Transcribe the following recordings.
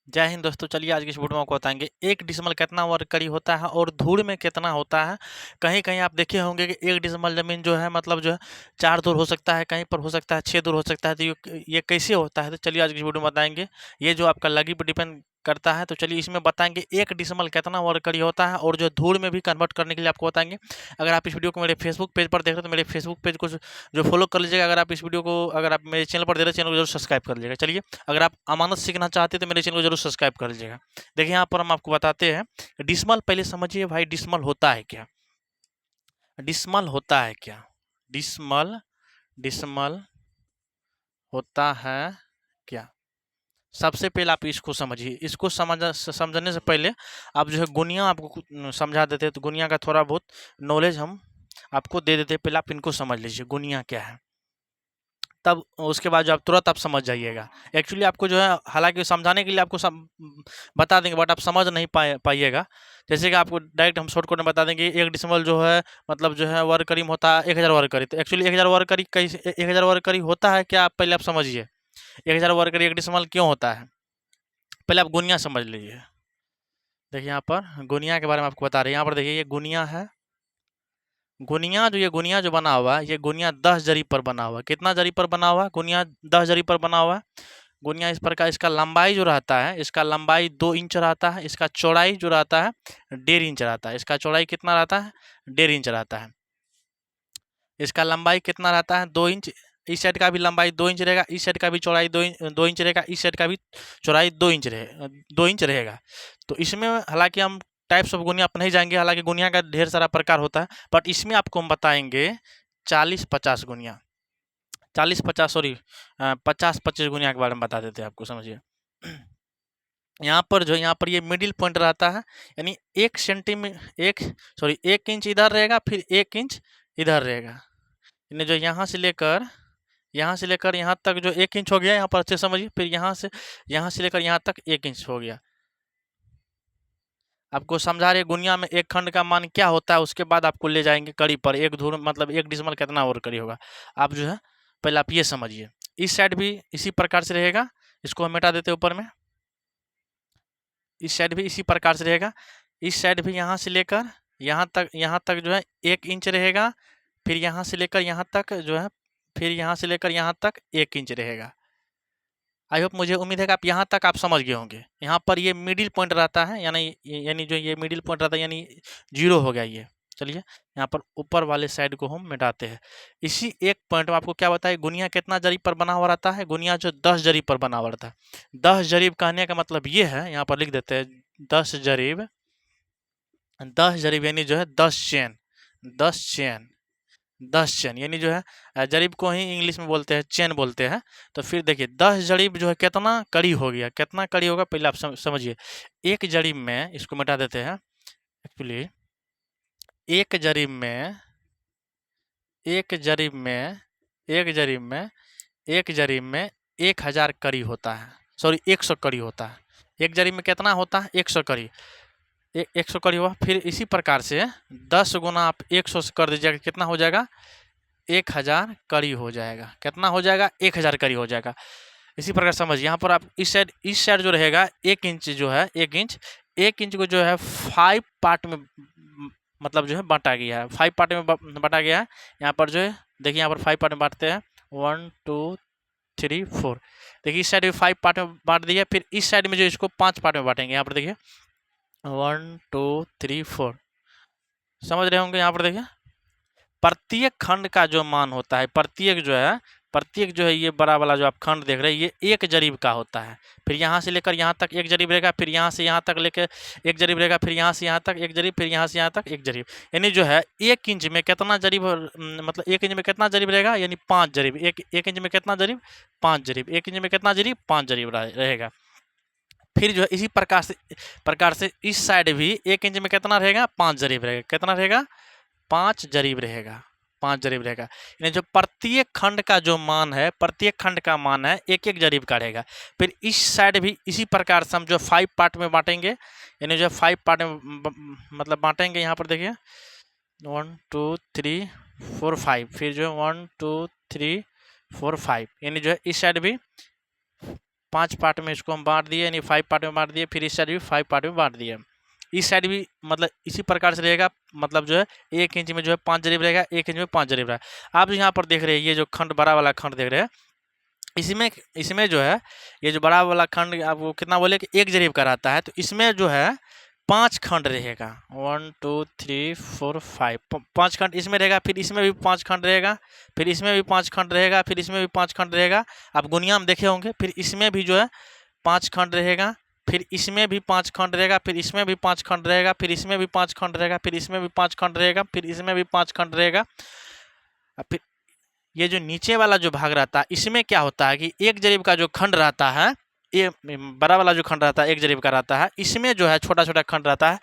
जय हिंद दोस्तों। चलिए आज की इस वीडियो में आपको बताएंगे एक डिसमल कितना वर्ग करी होता है और धूड़ में कितना होता है। कहीं कहीं आप देखे होंगे कि एक डिसमल जमीन जो है मतलब जो है 4 धूर हो सकता है, कहीं पर हो सकता है 6 धूर हो सकता है। तो ये कैसे होता है, तो चलिए आज की इस वीडियो में बताएंगे। ये जो आपका लगी पर डिपेंड करता है। तो चलिए इसमें बताएंगे एक डिसमल कितना वर्ग करी होता है और जो धूड़ में भी कन्वर्ट करने के लिए आपको बताएंगे। अगर आप इस वीडियो को मेरे फेसबुक पेज पर देख रहे हो तो मेरे फेसबुक पेज को जो फॉलो कर लीजिएगा। अगर आप इस वीडियो को अगर आप मेरे चैनल पर दे रहे हो, चैनल को जरूर सब्सक्राइब कर लीजिएगा। चलिए अगर आप अमानत सीखना चाहते हैं तो मेरे चैनल को जरूर सब्सक्राइब कर लीजिएगा। देखिए यहाँ पर हम आपको बताते हैं डिसमल। पहले समझिए भाई डिसमल होता है क्या। डिसमल होता है क्या। डिसमल डिसमल होता है क्या। सबसे पहले आप इसको समझिए। इसको समझने से पहले आप जो है गुनिया आपको समझा देते हैं, तो गुनिया का थोड़ा बहुत नॉलेज हम आपको दे देते हैं। पहले आप इनको समझ लीजिए गुनिया क्या है, तब उसके बाद जो आप तुरंत आप समझ जाइएगा। एक्चुअली आपको जो है हालांकि समझाने के लिए आपको बता देंगे, बट आप समझ नहीं पाइएगा। जैसे कि आपको डायरेक्ट हम शॉर्टकट में बता देंगे एक डिसमल जो है मतलब जो है वर्ग करीब होता है 1000 वर्ग करी। तो एक्चुअली 1000 वर्ग करी कैसे 1000 वर्ग करी होता है क्या, आप पहले आप समझिए 1000 वर्ग करी एक डिसमल क्यों होता है। पहले आप गुनिया समझ लीजिए। देखिए यहाँ पर गुनिया के बारे में आपको बता रहे हैं। यहाँ पर देखिए ये गुनिया है। गुनिया जो बना हुआ है, ये गुनिया 10 जरीब पर बना हुआ है। कितना जरीब पर बना हुआ है? गुनिया 10 जरीब पर बना हुआ है। गुनिया इस प्रकार, इसका लंबाई जो रहता है, इसका लंबाई 2 इंच रहता है। इसका चौड़ाई जो रहता है 1.5 इंच रहता है। इसका चौड़ाई कितना रहता है? 1.5 इंच रहता है। इसका लंबाई कितना रहता है? 2 इंच। इस साइड का भी लंबाई 2 इंच रहेगा, इस साइड का भी चौड़ाई 2 इंच रहेगा, इस साइड का भी चौड़ाई 2 इंच रहेगा। तो इसमें हालांकि हम टाइप्स ऑफ गुनिया आप नहीं जाएंगे, हालांकि गुनिया का ढेर सारा प्रकार होता है, बट इसमें आपको हम बताएंगे 40-50 गुनिया। 40-50 सॉरी 50-25 गुनिया के बारे में बता देते हैं आपको, समझिए। यहाँ पर जो यहाँ पर ये मिडिल पॉइंट रहता है, यानी 1 इंच इधर रहेगा, फिर 1 इंच इधर रहेगा। यानी जो यहाँ से लेकर यहाँ तक जो 1 इंच हो गया, यहाँ पर अच्छे समझिए। फिर यहाँ से लेकर यहाँ तक 1 इंच हो गया। आपको समझा रहे गुनिया में एक खंड का मान क्या होता है, उसके बाद आपको ले जाएंगे कड़ी पर। एक धूर मतलब एक डिसमल कितना और कड़ी होगा, आप जो है पहले आप ये समझिए। इस साइड भी इसी प्रकार से रहेगा, इसको हम मिटा देते ऊपर में। इस साइड भी इसी प्रकार से रहेगा। इस साइड भी यहाँ से लेकर यहाँ तक जो है 1 इंच रहेगा। फिर यहाँ से लेकर यहाँ तक जो है, फिर यहाँ से लेकर यहाँ तक 1 इंच रहेगा। आई होप, मुझे उम्मीद है कि आप यहाँ तक आप समझ गए होंगे। यहाँ पर ये मिडिल पॉइंट रहता है, यानी जो ये मिडिल पॉइंट रहता है यानी 0 हो गया ये। चलिए यहाँ पर ऊपर वाले साइड को हम मिटाते हैं। इसी एक पॉइंट में आपको क्या बताया, गुनिया कितना जरीब पर बना हुआ रहता है? गुनिया जो 10 जरीब पर बना हुआ रहता है। 10 जरीब कहने का मतलब ये है, यहाँ पर लिख देते हैं 10 जरीब। 10 जरीब यानी जो है 10 चेन। 10 चेन 10 चेन यानी जो है जरीब को ही इंग्लिश में बोलते हैं चेन बोलते हैं। तो फिर देखिए 10 जरीब जो है कितना कड़ी हो गया, कितना कड़ी होगा पहले आप समझिए। एक जरीब में, इसको मिटा देते हैं। एक्चुअली एक जरीब में एक जरीब में एक जरीब में एक जरीब में 1000 कड़ी होता है, सॉरी 100 कड़ी होता है। एक जरीब में कितना होता है? 100 कड़ी। 100 कड़ी हुआ। फिर इसी प्रकार से 10 गुना आप 100 से कर दीजिएगा, कितना हो जाएगा? 1000 कड़ी हो जाएगा। कितना हो जाएगा? 1000 कड़ी हो जाएगा। इसी प्रकार समझिए। यहाँ पर आप इस साइड जो रहेगा 1 इंच जो है 1 इंच को जो है 5 पार्ट में मतलब जो है बांटा गया है। 5 पार्ट में बांटा गया है। यहाँ पर जो है देखिए, यहाँ पर 5 पार्ट में बांटते हैं 1 2 3 4। देखिए इस साइड में 5 पार्ट में बांट दिया। फिर इस साइड में जो इसको 5 पार्ट में बांटेंगे। यहाँ पर देखिए 1 2 3 4, समझ रहे होंगे। यहाँ पर देखिए प्रत्येक खंड का जो मान होता है, प्रत्येक जो है ये बड़ा वाला जो आप खंड देख रहे हैं, ये 1 जरीब का होता है। फिर यहाँ से लेकर यहाँ तक 1 जरीब रहेगा, फिर यहाँ से यहाँ तक लेकर 1 जरीब रहेगा, फिर यहाँ से यहाँ तक 1 जरीब, फिर यहाँ से यहाँ तक 1 जरीब। यानी जो है 1 इंच में कितना जरीब, मतलब 1 इंच में कितना जरीब रहेगा? यानी 5 जरीब। एक इंच में कितना जरीब? 5 जरीब। 1 इंच में कितना जरीब? 5 जरीब रहेगा। फिर जो है इसी प्रकार से इस साइड भी 1 इंच में कितना रहेगा? 5 जरीब रहेगा। कितना रहेगा? 5 जरीब रहेगा। 5 जरीब रहेगा। यानी जो प्रत्येक खंड का जो मान है, प्रत्येक खंड का मान है 1 जरीब का रहेगा। फिर इस साइड भी इसी प्रकार से हम जो 5 पार्ट में बांटेंगे, यानी जो 5 पार्ट में मतलब बांटेंगे। यहाँ पर देखिए 1 2 3 4 5, फिर जो है 1 2 3 4 5, यानी जो है इस साइड भी 5 पार्ट में इसको हम बांट दिए, यानी 5 पार्ट में बांट दिए। फिर इस साइड भी 5 पार्ट में बांट दिए। इस साइड भी मतलब इसी प्रकार से रहेगा, मतलब जो है 1 इंच में जो है 5 जरीब रहेगा, 1 इंच में 5 जरीब रहेगा। आप यहाँ पर देख रहे हैं ये जो खंड, बड़ा वाला खंड देख रहे हैं, इसमें जो है ये जो बड़ा वाला खंड आपको कितना बोले कि 1 जरीब का रहता है, तो इसमें जो है 5 खंड रहेगा। 1 2 3 4 5 5 खंड इसमें रहेगा। फिर इसमें भी 5 खंड रहेगा, फिर इसमें भी 5 खंड रहेगा, फिर इसमें भी 5 खंड रहेगा। आप गुनिया में देखे होंगे। फिर इसमें भी जो है 5 खंड रहेगा, फिर इसमें भी 5 खंड रहेगा, फिर इसमें भी 5 खंड रहेगा, फिर इसमें भी 5 खंड रहेगा, फिर इसमें भी 5 खंड रहेगा, फिर इसमें भी 5 खंड रहेगा। फिर ये जो नीचे वाला जो भाग रहता है, इसमें क्या होता है कि 1 जरीब का जो खंड रहता है, ये बड़ा वाला जो खंड रहता है 1 जरीब का रहता है, इसमें जो है छोटा छोटा खंड रहता है।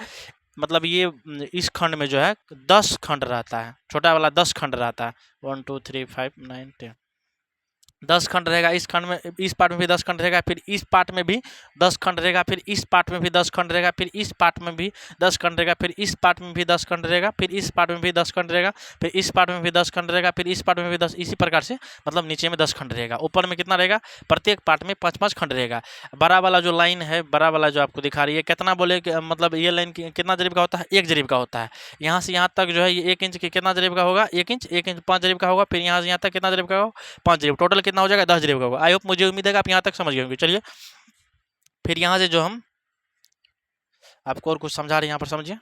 मतलब ये इस खंड में जो है 10 खंड रहता है, छोटा वाला 10 खंड रहता है। 1 2 3 5 9 10 10 खंड रहेगा। इस खंड में, इस पार्ट में भी 10 खंड रहेगा, फिर इस पार्ट में भी 10 खंड रहेगा, फिर इस पार्ट में भी 10 खंड रहेगा, फिर इस पार्ट में भी 10 खंड रहेगा, फिर इस पार्ट में भी 10 खंड रहेगा, फिर इस पार्ट में भी 10 खंड रहेगा, फिर इस पार्ट में भी 10 खंड रहेगा, फिर इस पार्ट में भी 10, इसी प्रकार से मतलब नीचे में 10 खंड रहेगा। ऊपर में कितना रहेगा, प्रत्येक पार्ट में 5-5 खंड रहेगा। बड़ा वाला जो लाइन है, बड़ा वाला जो आपको दिखा रही है, कितना बोले मतलब ये लाइन कितना जरीब का होता है, 1 जरीब का होता है। यहाँ से यहाँ तक जो है ये 1 इंच की कितना जरीब का होगा, 1 इंच 5 जरीब का होगा। फिर यहाँ से यहाँ तक कितना जरीब का होगा, 5 जरीब। टोटल कितना हो जाएगा, 10 जरीब का होगा। आई होप, मुझे उम्मीद है कि आप यहाँ तक समझ गए होंगे। चलिए फिर यहाँ से जो हम आपको और कुछ समझा रहे हैं, यहाँ पर समझिए।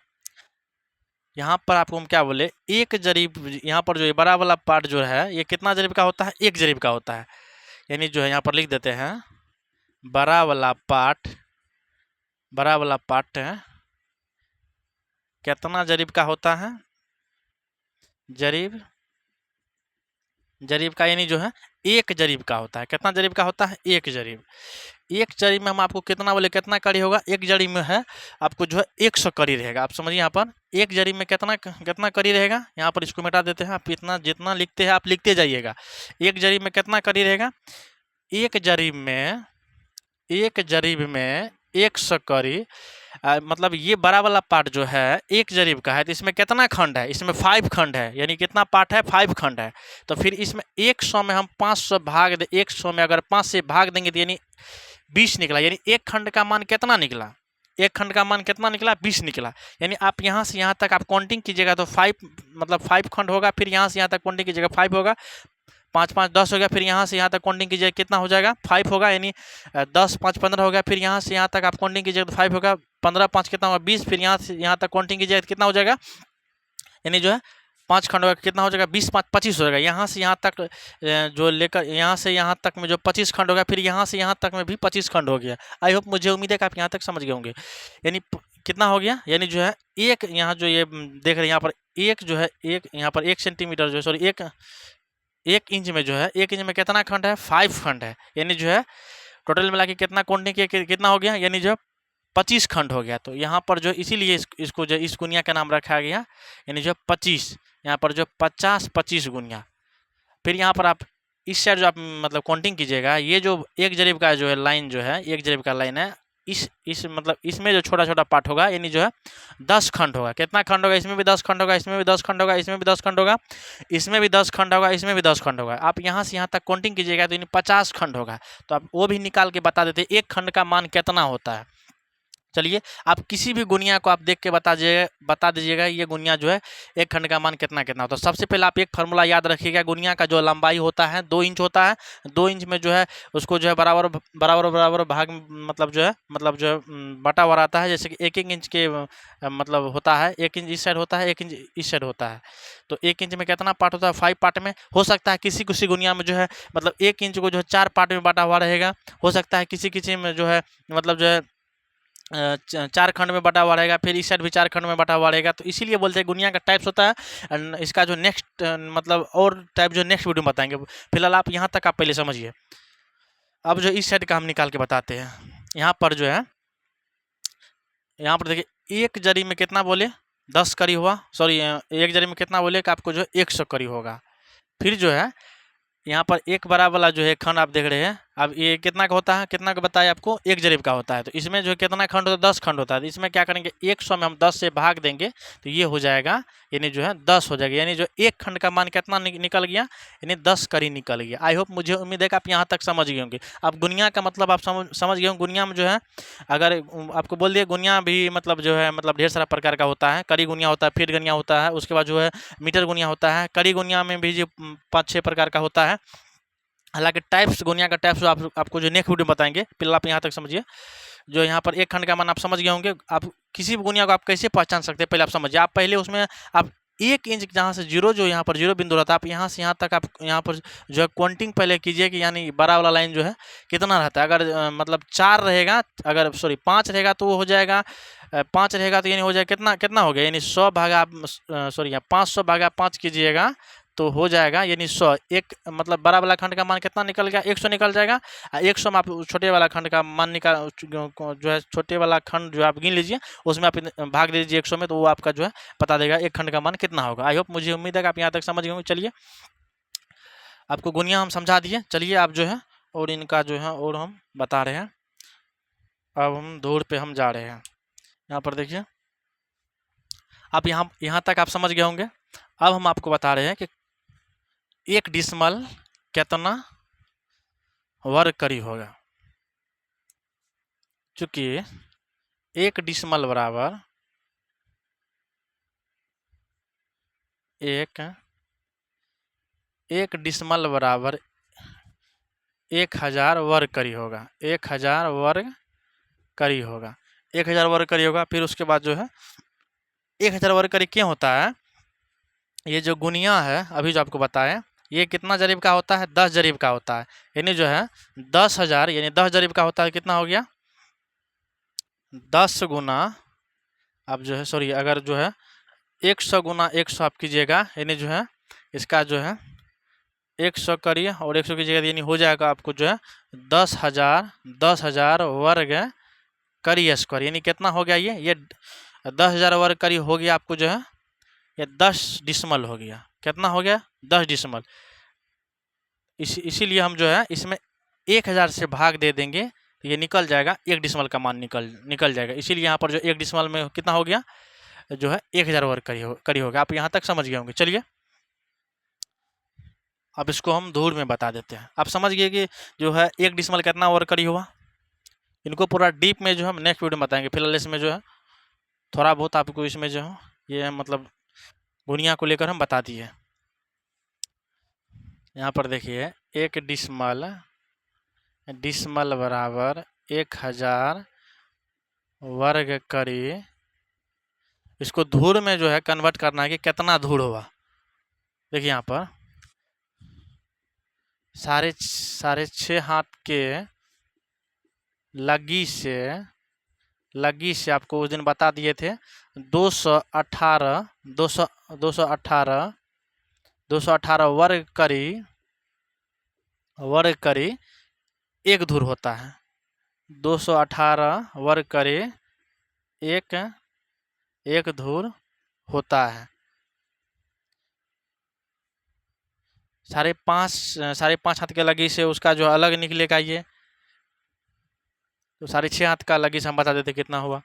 यहाँ पर आपको हम क्या बोले, 1 जरीब, यहाँ पर जो ये बड़ा वाला पार्ट जो है ये कितना जरीब का होता है, 1 जरीब का होता है। यानी जो है यहाँ पर लिख देते हैं, बड़ा वाला पार्ट है कितना जरीब का होता है, जरीब का, यानी जो है 1 जरीब का होता है। कितना जरीब का होता है, 1 जरीब। 1 जरीब में हम आपको कितना बोले, कितना कड़ी होगा, 1 जरीब में है आपको जो है 100 कड़ी रहेगा। आप समझिए यहाँ पर 1 जरीब में कितना कड़ी रहेगा। यहाँ पर इसको मिटा देते हैं। आप इतना जितना लिखते हैं आप लिखते जाइएगा। 1 जरीब में कितना कड़ी रहेगा, 1 जरीब में 100 कड़ी। मतलब ये बड़ा वाला पार्ट जो है 1 जरीब का है, तो इसमें कितना खंड है, इसमें 5 खंड है। यानी कितना पार्ट है, 5 खंड है। तो फिर इसमें 100 में हम 500 भाग दे, 100 में अगर 5 से भाग देंगे तो यानी 20 निकला। यानी 1 खंड का मान कितना निकला, 1 खंड का मान कितना निकला, 20 निकला। यानी आप यहाँ से यहाँ तक आप काउंटिंग कीजिएगा तो 5 मतलब 5 खंड होगा। फिर यहाँ से यहाँ तक काउंटिंग कीजिएगा 5 होगा, 5 5 10 हो गया। फिर यहाँ से यहाँ तक काउंटिंग कीजिए कितना हो जाएगा, 5 होगा। यानी 10 5 15 हो गया। फिर यहाँ से यहाँ तक आप काउंटिंग कीजिए तो 5 होगा, 15 5 कितना होगा, 20। फिर यहाँ से यहाँ तक काउंटिंग कीजिए तो कितना हो जाएगा, यानी जो है 5 खंड होगा, कितना हो जाएगा, 20 5 25 हो जाएगा। यहाँ से यहाँ तक जो लेकर यहाँ से यहाँ तक में जो 25 खंड होगा, फिर यहाँ से यहाँ तक में भी 25 खंड हो गया। आई होप, मुझे उम्मीद है कि आप यहाँ तक समझ गए होंगे। यानी कितना हो गया, यानी जो है एक यहाँ जो ये देख रहे हैं यहाँ पर एक जो है, एक यहाँ पर 1 सेंटीमीटर जो है, सॉरी 1 इंच में जो है, 1 इंच में कितना खंड है, 5 खंड है। यानी जो है टोटल मिला के कितना काउंटिंग किया, कितना हो गया, यानी जो 25 खंड हो गया। तो यहाँ पर जो इसीलिए इसको जो इस गुनिया का नाम रखा गया, यानी जो 25, यहाँ पर जो 50 25 गुनिया। फिर यहाँ पर आप इस साइड जो आप मतलब काउंटिंग कीजिएगा, ये जो 1 जरीब का जो है लाइन जो है, 1 जरीब का लाइन है, इस मतलब इसमें जो छोटा छोटा पार्ट होगा, यानी जो है 10 खंड होगा। कितना खंड होगा, इसमें भी 10 खंड होगा, इसमें भी 10 खंड होगा, इसमें भी 10 खंड होगा, इसमें भी 10 खंड होगा, इसमें भी 10 खंड होगा। आप यहाँ से यहाँ तक काउंटिंग कीजिएगा तो यानी 50 खंड होगा। तो आप वो भी निकाल के बता देते 1 खंड का मान कितना होता है। चलिए, आप किसी भी गुनिया को आप देख के बता दीजिएगा ये गुनिया जो है 1 खंड का मान कितना कितना होता है। सबसे पहले आप एक फार्मूला याद रखिएगा, गुनिया का जो लंबाई होता है 2 इंच होता है। 2 इंच में जो है उसको जो है बराबर भाग मतलब जो है बटा हुआ रहता है। जैसे कि 1 इंच के मतलब होता है, 1 इंच इस साइड होता है, 1 इंच इस साइड होता है। तो 1 इंच में कितना पार्ट होता है, 5 पार्ट में हो सकता है। किसी गुनिया में जो है मतलब 1 इंच को जो है 4 पार्ट में बांटा हुआ रहेगा। हो सकता है किसी में जो है मतलब जो है 4 खंड में बटा हुआ रहेगा, फिर इस साइड भी 4 खंड में बटा हुआ रहेगा। तो इसीलिए बोलते हैं गुनिया का टाइप्स होता है। इसका जो नेक्स्ट मतलब और टाइप जो नेक्स्ट वीडियो में बताएंगे। फिलहाल आप यहाँ तक आप पहले समझिए। अब जो इस साइड का हम निकाल के बताते हैं। यहाँ पर जो है, यहाँ पर देखिए 1 जरी में कितना बोले, 10 कड़ी हुआ, सॉरी 1 जरी में कितना बोले कि आपको जो 100 कड़ी होगा। फिर जो है यहाँ पर एक बड़ा वाला जो है खंड आप देख रहे हैं, अब ये कितना का होता है, कितना का बताया आपको, 1 जरीब का होता है। तो इसमें जो कितना खंड होता है, 10 खंड होता है। तो इसमें क्या करेंगे, 100 में हम 10 से भाग देंगे तो ये हो जाएगा, यानी जो है 10 हो जाएगा। यानी जो एक खंड का मान कितना निकल गया, यानी 10 कड़ी निकल गया। आई होप, मुझे उम्मीद है कि आप यहाँ तक समझ गए होंगे। अब गुनिया का मतलब आप समझ गए होंगे। गुनिया में जो है, अगर आपको बोल दिए, गुनिया भी मतलब जो है मतलब ढेर सारा प्रकार का होता है। कड़ी गुनिया होता है, फीट गुनिया होता है, उसके बाद जो है मीटर गुनिया होता है। कड़ी गुनिया में भी जो 5-6 प्रकार का होता है। हालांकि टाइप्स, गुनिया का टाइप्स आपको जो नेक्स्ट वीडियो में बताएंगे, फिलहाल आप यहाँ तक समझिए। जो यहाँ पर एक खंड का मान आप समझ गए होंगे। आप किसी भी गुनिया को आप कैसे पहचान सकते हैं, पहले आप समझिए। आप पहले उसमें आप 1 इंच जहाँ से जीरो, जो यहाँ पर जीरो बिंदु रहता है, आप यहाँ से यहाँ तक आप यहाँ पर जो है काउंटिंग पहले कीजिए कि यानी बड़ा वाला लाइन जो है कितना रहता है। अगर मतलब 4 रहेगा, अगर सॉरी 5 रहेगा तो वो हो जाएगा 5 रहेगा तो यानी हो जाएगा कितना, कितना हो गया, यानी 100 भागा आप सॉरी यहाँ 500 भागा 5 कीजिएगा तो हो जाएगा यानी 100। एक मतलब बड़ा वाला खंड का मान कितना निकल गया, 100 निकल जाएगा। 100 में आप छोटे वाला खंड का मान निकाल, जो है छोटे वाला खंड जो आप गिन लीजिए, उसमें आप भाग दे दीजिए 100 में, तो वो आपका जो है बता देगा एक खंड का मान कितना होगा। आई होप, मुझे उम्मीद है कि आप यहाँ तक समझ गए होंगे। चलिए, आपको गुनिया हम समझा दिए। चलिए आप जो है और इनका जो है और हम बता रहे हैं। अब हम धूर पे हम जा रहे हैं। यहाँ पर देखिए, आप यहाँ तक आप समझ गए होंगे। अब हम आपको बता रहे हैं कि 1 डिसमल कितना वर्ग करी होगा। चूंकि 1 डिसमल बराबर एक डिसमल बराबर 1000 वर्ग करी होगा। 1000 वर्ग करी होगा। 1000 वर्ग करी होगा। फिर उसके बाद जो है 1000 वर्ग करी क्यों होता है, ये जो गुनिया है अभी जो आपको बताएं, ये कितना जरीब का होता है, 10 जरीब का होता है। यानी जो है 10,000 यानी 10 जरीब का होता है। कितना हो गया, 10 गुना, अब जो है सॉरी, अगर जो है 100 गुना 100 आप कीजिएगा, यानी जो है इसका जो है 100 करिए और 100 कीजिएगा, यानी हो जाएगा आपको जो है 10,000 वर्ग करी स्क्वायर। यानी कितना हो गया, ये 10,000 वर्ग करी हो गया आपको जो है, ये 10 डिसमल हो गया। कितना हो गया, 10 डिसमल। इसीलिए हम जो है इसमें 1000 से भाग दे देंगे तो ये निकल जाएगा, 1 डिसमल का मान निकल जाएगा। इसीलिए यहाँ पर जो 1 डिसमल में कितना हो गया, जो है 1000 वर्ग करी होगा। आप यहाँ तक समझ गए होंगे। चलिए, अब इसको हम धूर में बता देते हैं। आप समझ गए कि जो है 1 डिसमल कितना वर्ग करी हुआ। इनको पूरा डीप में जो हम नेक्स्ट वीडियो में बताएंगे। फिलहाल इसमें जो है थोड़ा बहुत आपको इसमें जो है ये मतलब गुनिया को लेकर हम बता दिए। यहाँ पर देखिए, 1 डिसमल बराबर 1000 वर्ग करी। इसको धूर में जो है कन्वर्ट करना है कि कितना धूर हुआ। देखिए यहाँ पर साढ़े 6 हाथ के लगी से आपको उस दिन बता दिए थे 218 वर्ग करी 1 धूर होता है। 218 वर्ग करी एक धूर होता है। 5.5 हाथ के लगी से उसका जो अलग निकलेगा ये, तो 6.5 हाथ का लगी से हम बता देते कितना हुआ।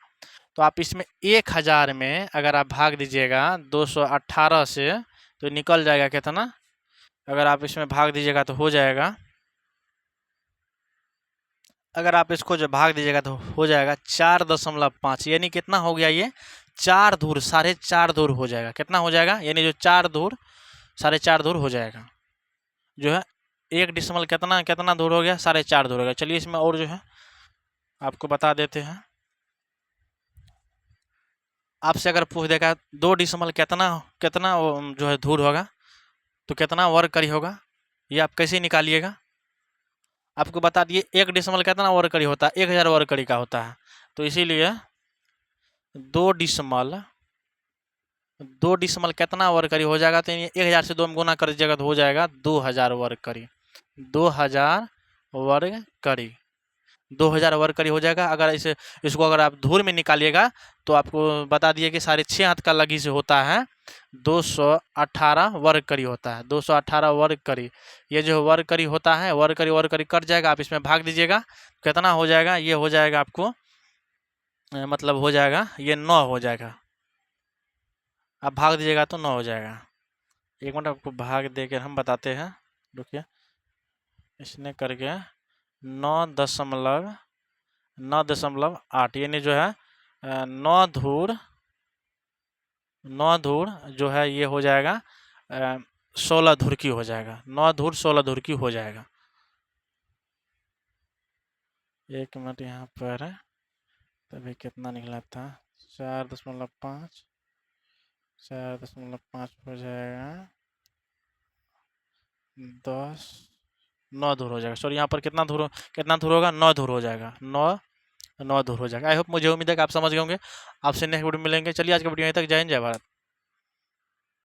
तो आप इसमें 1000 में अगर आप भाग दीजिएगा 218 से तो निकल जाएगा कितना, अगर आप इसमें भाग दीजिएगा तो हो जाएगा, अगर आप इसको जो भाग दीजिएगा तो हो जाएगा 4.5। यानी कितना हो गया, ये 4 धूर 4.5 धूर हो जाएगा। कितना हो जाएगा, यानी जो 4 धूर 4.5 धूर हो जाएगा। जो है 1 डिसमल कितना दूर हो गया, 4.5 दूर हो गया। चलिए इसमें और जो है आपको बता देते हैं। आपसे अगर पूछ देगा 2 डिसमल कितना जो है दूर होगा तो कितना वर्ग करी होगा, ये आप कैसे निकालिएगा। आपको बता दिए 1 डिसमल कितना वर्ग करी होता है, 1000 वर्ग करी का होता है। तो इसीलिए 2 डिसमल कितना वर्ग करी हो जाएगा, तो 1000 से 2 में गुना कर दीजिएगा तो हो जाएगा 2000 वर्ग करी। 2000 वर्ग करी। 2000 वर्ग करी हो जाएगा। अगर इसको अगर आप धूल में निकालिएगा तो आपको बता दिए कि 6.5 हाथ का लगी से होता है 218 वर्ग करी होता है, 218 वर्ग करी। ये जो वर्ग करी होता है, वर्ग करी कट जाएगा, आप इसमें भाग दीजिएगा, कितना हो जाएगा, ये हो जाएगा आपको मतलब हो जाएगा ये 9 हो जाएगा। आप भाग दीजिएगा तो 9 हो जाएगा। एक मिनट आपको भाग देकर हम बताते हैं, रुकिए। इसने करके 9.8 यानी जो है 9 धूर जो है ये हो जाएगा 16 धूर की हो जाएगा, 9 धूर 16 धूर की हो जाएगा। एक मिनट यहाँ पर है, तभी कितना निकला था 4.5, 4.5 हो जाएगा 10, 9 धूर हो जाएगा। सॉरी यहाँ पर कितना धूर होगा, 9 धूर हो जाएगा, 9 धूर हो जाएगा। आई होप, मुझे उम्मीद है कि आप समझ गए होंगे। आपसे नेक्स्ट वीडियो मिलेंगे। चलिए आज के वीडियो यहीं तक। जय हिंद, जय भारत।